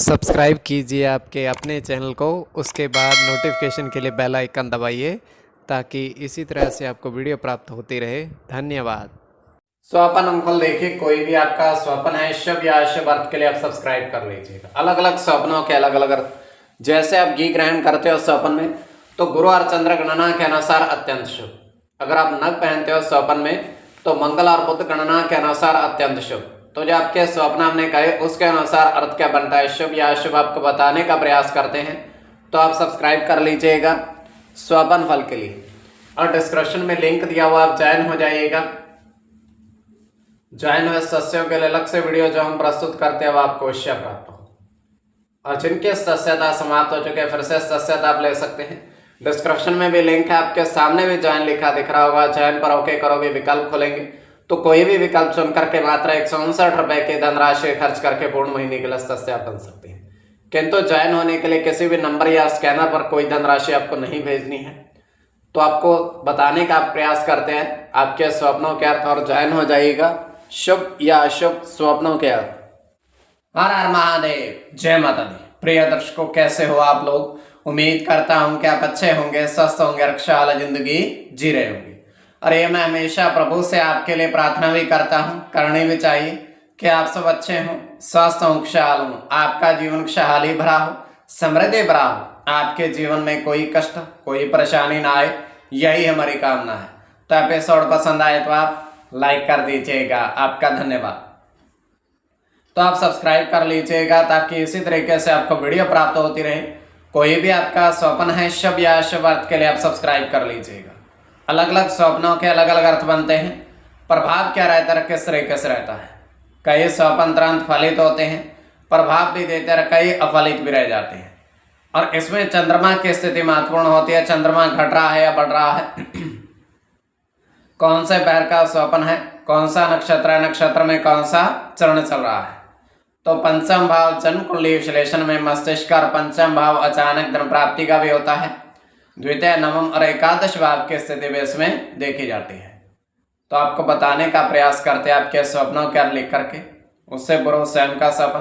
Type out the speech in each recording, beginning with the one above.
Subscribe कीजिए आपके अपने चैनल को, उसके बाद नोटिफिकेशन के लिए बेल आइकन दबाइए ताकि इसी तरह से आपको वीडियो प्राप्त होती रहे। धन्यवाद। स्वपन अंकल देखिए, कोई भी आपका स्वप्न है शुभ या अशुभ अर्थ के लिए आप सब्सक्राइब कर लीजिएगा। अलग अलग स्वप्नों के अलग अलग अर्थ, जैसे आप घी ग्रहण करते हो स्वप्न में तो गुरु और चंद्र गणना के अनुसार अत्यंत शुभ। अगर आप नग पहनते हो स्वप्न में तो मंगल और बुध गणना के अनुसार अत्यंत शुभ। तो जो आपके स्वप्न हमने कहे उसके अनुसार अर्थ क्या बनता है, शुभ या अशुभ, आपको बताने का प्रयास करते हैं। तो आप सब्सक्राइब कर लीजिएगा स्वपन फल के लिए, और डिस्क्रिप्शन में लिंक दिया हुआ, आप ज्वाइन हो जाइएगा। ज्वाइन हुए सदस्यों के लिए अलग से वीडियो जो हम प्रस्तुत करते हैं वो आपको अवश्य प्राप्त हो। और जिनके सदस्यता समाप्त हो चुके फिर से सदस्यता आप ले सकते हैं। डिस्क्रिप्शन में भी लिंक है, आपके सामने भी ज्वाइन लिखा दिख रहा होगा। ज्वाइन पर ओके करोगे, विकल्प खोलेंगे तो कोई भी विकल्प चुन करके मात्र 159 रुपए की धनराशि खर्च करके पूर्ण महीने के लिए सदस्य बन सकते हैं। किंतु ज्वाइन होने के लिए किसी भी नंबर या स्कैनर पर कोई धनराशि आपको नहीं भेजनी है। तो आपको बताने का प्रयास करते हैं आपके स्वप्नों के अर्थ, और ज्वाइन हो जाइएगा शुभ या अशुभ स्वप्नों के अर्थ। हर हर महादेव, जय माता दी। प्रिय दर्शकों, कैसे हो आप लोग? उम्मीद करता हूं कि आप अच्छे होंगे, स्वस्थ होंगे, खुशहाल जिंदगी जी रहे होंगे। और ये मैं हमेशा प्रभु से आपके लिए प्रार्थना भी करता हूं, करनी भी चाहिए कि आप सब अच्छे हों, स्वस्थ हों, खुशहाल हों, आपका जीवन खुशहाली भरा हो, समृद्धि भरा हो, आपके जीवन में कोई कष्ट कोई परेशानी ना आए, यही हमारी कामना है। तो एपिसोड पसंद आए तो आप लाइक कर दीजिएगा, आपका धन्यवाद। तो आप सब्सक्राइब कर लीजिएगा ताकि इसी तरीके से आपको वीडियो प्राप्त होती रहे। कोई भी आपका स्वप्न है शुभ या अशुभ अर्थ के लिए आप सब्सक्राइब कर लीजिएगा। अलग अलग स्वप्नों के अलग अलग अर्थ बनते हैं। प्रभाव क्या रहता है, किस तरीके से रहता है। कई स्वप्न तुरंत फलित होते हैं, प्रभाव भी देते हैं, कई अफलित भी रह जाते हैं। और इसमें चंद्रमा की स्थिति महत्वपूर्ण होती है। चंद्रमा घट रहा है या बढ़ रहा है, कौन से पैर का स्वप्न है, कौन सा नक्षत्र है, नक्षत्र में कौन सा चरण चल रहा है। तो पंचम भाव जन्म कुंडली विश्लेषण में मस्तिष्क और पंचम भाव अचानक धन प्राप्ति का भी होता है। द्वितीय, नवम और एकादश भाव की स्थिति भी इसमें देखी जाती है। तो आपको बताने का प्रयास करते हैं आपके स्वप्नों के अर्थ लिख करके, उससे पूर्व स्वयं का स्वप्न।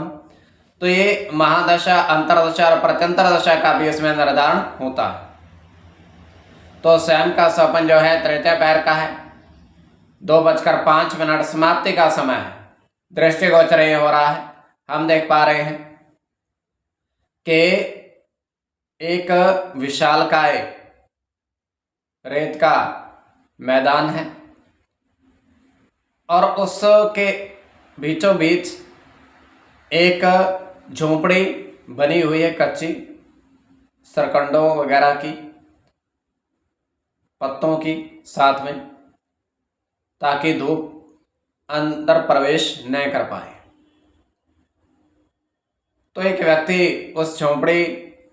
तो ये महादशा, अंतरदशा और प्रत्यंतर दशा का भी इसमें निर्धारण होता है। तो स्वयं का स्वप्न जो है तृतीय पैर का है, 2:05 समाप्ति का समय है। दृष्टिगोचर ये हो रहा है, हम देख पा रहे हैं कि एक विशालकाय रेत का मैदान है और उसके बीचों बीच एक झोंपड़ी बनी हुई है, कच्ची, सरकंडों वगैरह की, पत्तों की साथ में, ताकि धूप अंदर प्रवेश न कर पाए। तो एक व्यक्ति उस झोंपड़ी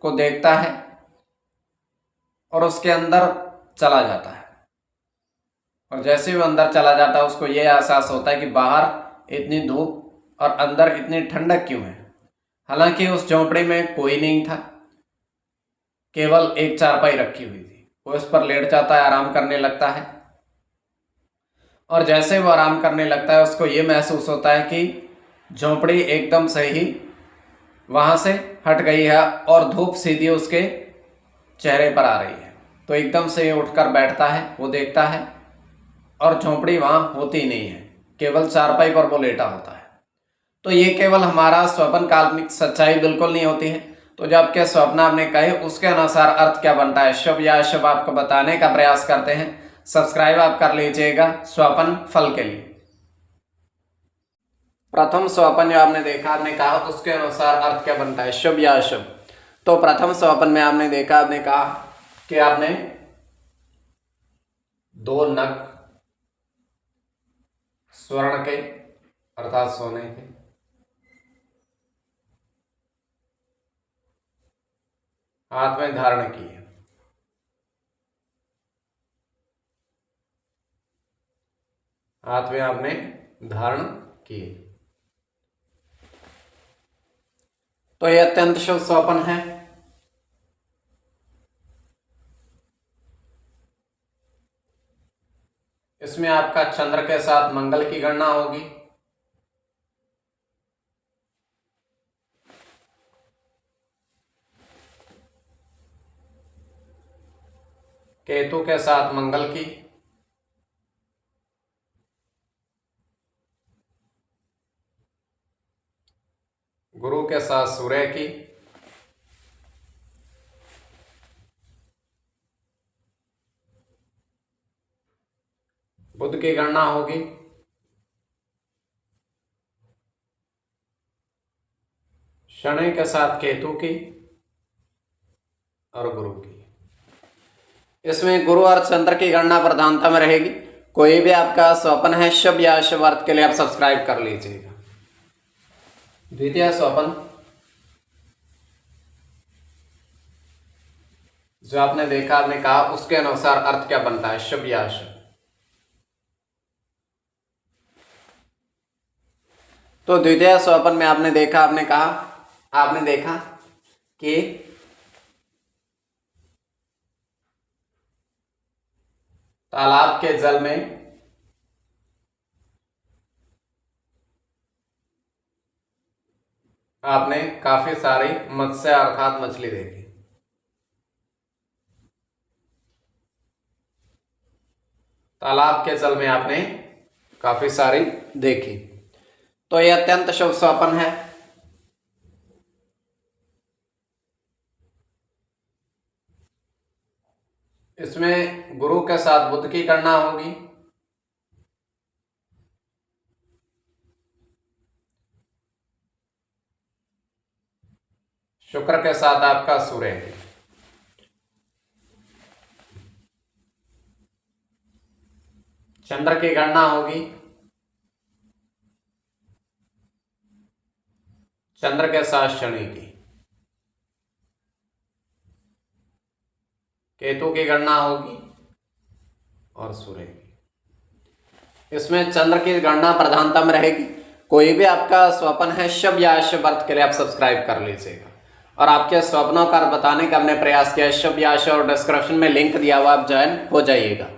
को देखता है और उसके अंदर चला जाता है। और जैसे वो अंदर चला जाता है उसको ये एहसास होता है कि बाहर इतनी धूप और अंदर इतनी ठंडक क्यों है। हालांकि उस झोंपड़ी में कोई नहीं था, केवल एक चारपाई रखी हुई थी। वो उस पर लेट जाता है, आराम करने लगता है। और जैसे वो आराम करने लगता है उसको ये महसूस होता है कि झोंपड़ी एकदम सही वहाँ से हट गई है और धूप सीधी उसके चेहरे पर आ रही है। तो एकदम से उठकर बैठता है, वो देखता है और झोंपड़ी वहाँ होती ही नहीं है, केवल चारपाई पर वो लेटा होता है। तो ये केवल हमारा स्वप्न, काल्पनिक सच्चाई बिल्कुल नहीं होती है। तो जो आपके स्वप्न आपने कहे उसके अनुसार अर्थ क्या बनता है, शुभ या अशुभ, आपको बताने का प्रयास करते हैं। सब्सक्राइब आप कर लीजिएगा स्वप्न फल के लिए। प्रथम स्वप्न जो आपने देखा, आपने कहा उसके अनुसार अर्थ क्या बनता है, शुभ या अशुभ। तो प्रथम स्वप्न में आपने देखा, आपने कहा कि आपने 2 नग स्वर्ण के अर्थात सोने के हाथ में धारण किए। हाथ में आपने धारण किए। तो यह अत्यंत शुभ स्वप्न है। इसमें आपका चंद्र के साथ मंगल की गणना होगी। केतु के साथ मंगल की, गुरु के साथ सूर्य की, बुध की गणना होगी, शनि के साथ केतु की और गुरु की। इसमें गुरु और चंद्र की गणना प्रधानता में रहेगी। कोई भी आपका स्वप्न है शुभ या अशुभ अर्थ के लिए आप सब्सक्राइब कर लीजिएगा। द्वितीय स्वप्न जो आपने देखा, आपने कहा, उसके अनुसार अर्थ क्या बनता है, शुभ या अशुभ। तो द्वितीय स्वप्न में आपने देखा, आपने कहा, आपने देखा कि तालाब के जल में आपने काफी सारी मत्स्य अर्थात मछली देखी। तालाब के जल में आपने काफी सारी देखी, तो यह अत्यंत शुभ स्वप्न है। इसमें गुरु के साथ बुध की गणना होगी, शुक्र के साथ आपका सूर्य की, चंद्र की गणना होगी, चंद्र के साथ शनि की, केतु की गणना होगी और सूर्य की। इसमें चंद्र की गणना प्रधानता में रहेगी। कोई भी आपका स्वप्न है शुभ या अशुभ अर्थ के लिए आप सब्सक्राइब कर लीजिएगा। और आपके स्वप्नों का बताने का हमने प्रयास किया है, शुभ या अशुभ, और डिस्क्रिप्शन में लिंक दिया हुआ, आप ज्वाइन हो जाइएगा।